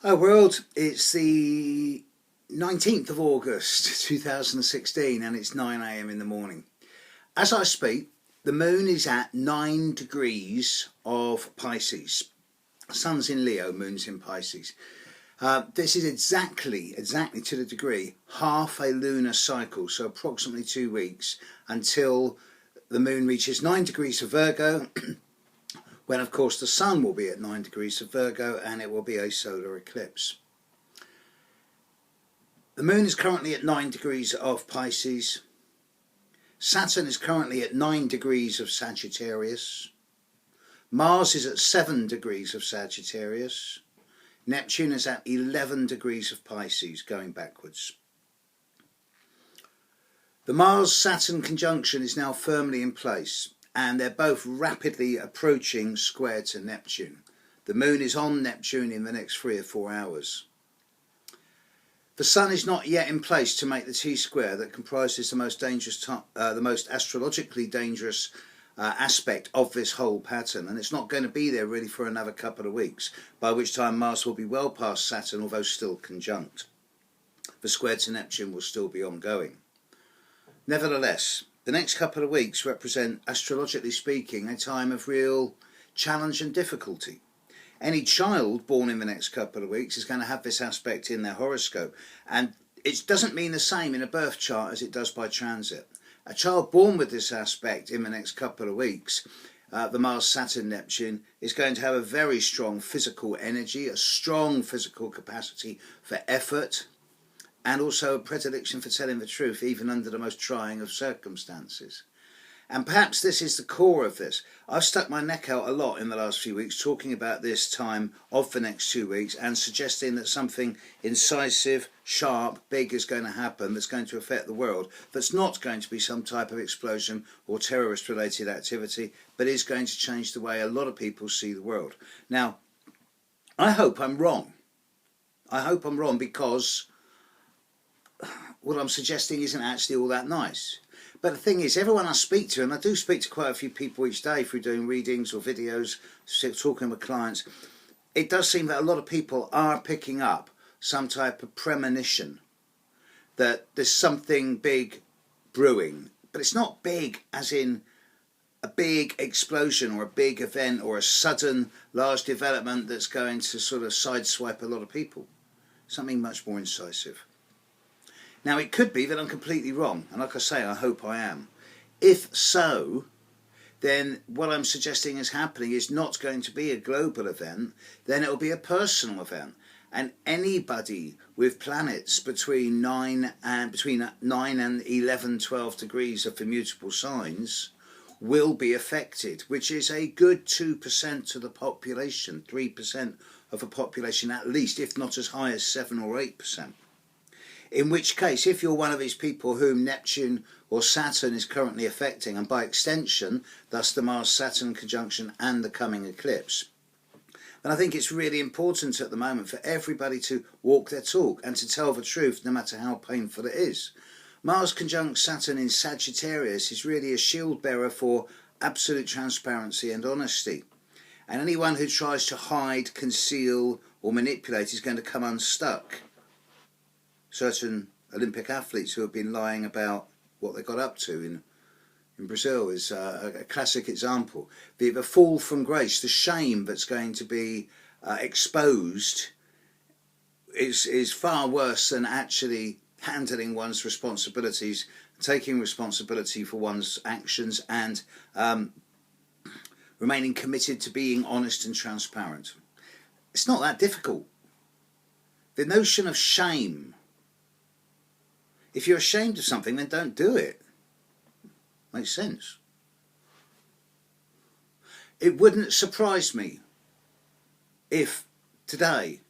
Hi world, it's the 19th of August 2016 and it's 9 a.m. in the morning. As I speak, the moon is at 9 degrees of Pisces. Sun's in Leo, moon's in Pisces. This is exactly to the degree half a lunar cycle, so approximately 2 weeks until the moon reaches 9 degrees of Virgo, when of course the sun will be at 9 degrees of Virgo and it will be a solar eclipse. The moon is currently at 9 degrees of Pisces. Saturn is currently at 9 degrees of Sagittarius. Mars is at 7 degrees of Sagittarius. Neptune is at 11 degrees of Pisces, going backwards. The Mars-Saturn conjunction is now firmly in place, and they're both rapidly approaching square to Neptune. The moon is on Neptune in the next 3 or 4 hours. The sun is not yet in place to make the T-square that comprises the most astrologically dangerous aspect of this whole pattern, and it's not going to be there really for another couple of weeks, by which time Mars will be well past Saturn, although still conjunct. The square to Neptune will still be ongoing. Nevertheless, the next couple of weeks represent, astrologically speaking, a time of real challenge and difficulty. Any child born in the next couple of weeks is going to have this aspect in their horoscope, and it doesn't mean the same in a birth chart as it does by transit. A child born with this aspect in the next couple of weeks, the Mars-Saturn-Neptune, is going to have a very strong physical energy, a strong physical capacity for effort, and also a predilection for telling the truth, even under the most trying of circumstances. And perhaps this is the core of this. I've stuck my neck out a lot in the last few weeks talking about this time of the next 2 weeks and suggesting that something incisive, sharp, big is going to happen that's going to affect the world, that's not going to be some type of explosion or terrorist related activity, but is going to change the way a lot of people see the world. Now, I hope I'm wrong. I hope I'm wrong, because what I'm suggesting isn't actually all that nice. But the thing is, everyone I speak to, and I do speak to quite a few people each day through doing readings or videos, talking with clients, it does seem that a lot of people are picking up some type of premonition that there's something big brewing. But it's not big as in a big explosion or a big event or a sudden large development that's going to sort of sideswipe a lot of people. Something much more incisive. Now, it could be that I'm completely wrong, and like I say, I hope I am. If so, then what I'm suggesting is happening is not going to be a global event, then it will be a personal event. And anybody with planets between 9 and 11, 12 degrees of immutable signs will be affected, which is a good 2% of the population, 3% of the population at least, if not as high as 7 or 8%. In which case, if you're one of these people whom Neptune or Saturn is currently affecting, and by extension, thus the Mars-Saturn conjunction and the coming eclipse, then I think it's really important at the moment for everybody to walk their talk and to tell the truth, no matter how painful it is. Mars conjunct Saturn in Sagittarius is really a shield bearer for absolute transparency and honesty. And anyone who tries to hide, conceal or manipulate is going to come unstuck. Certain Olympic athletes who have been lying about what they got up to in Brazil is a classic example. The fall from grace, the shame that's going to be exposed is far worse than actually handling one's responsibilities, taking responsibility for one's actions, and remaining committed to being honest and transparent. It's not that difficult. The notion of shame, if you're ashamed of something, then don't do it. Makes sense. It wouldn't surprise me if today,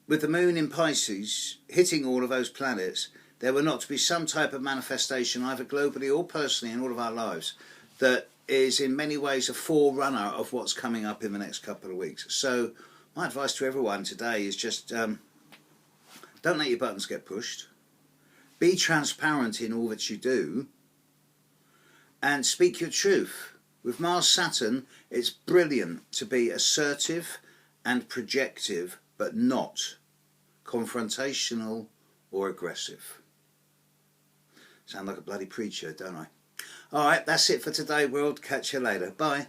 with the moon in Pisces hitting all of those planets, there were not to be some type of manifestation, either globally or personally in all of our lives, that is in many ways a forerunner of what's coming up in the next couple of weeks. So my advice to everyone today is just don't let your buttons get pushed. Be transparent in all that you do and speak your truth. With Mars-Saturn, it's brilliant to be assertive and projective but not confrontational or aggressive. Sound like a bloody preacher, don't I? Alright, that's it for today, world. Catch you later. Bye.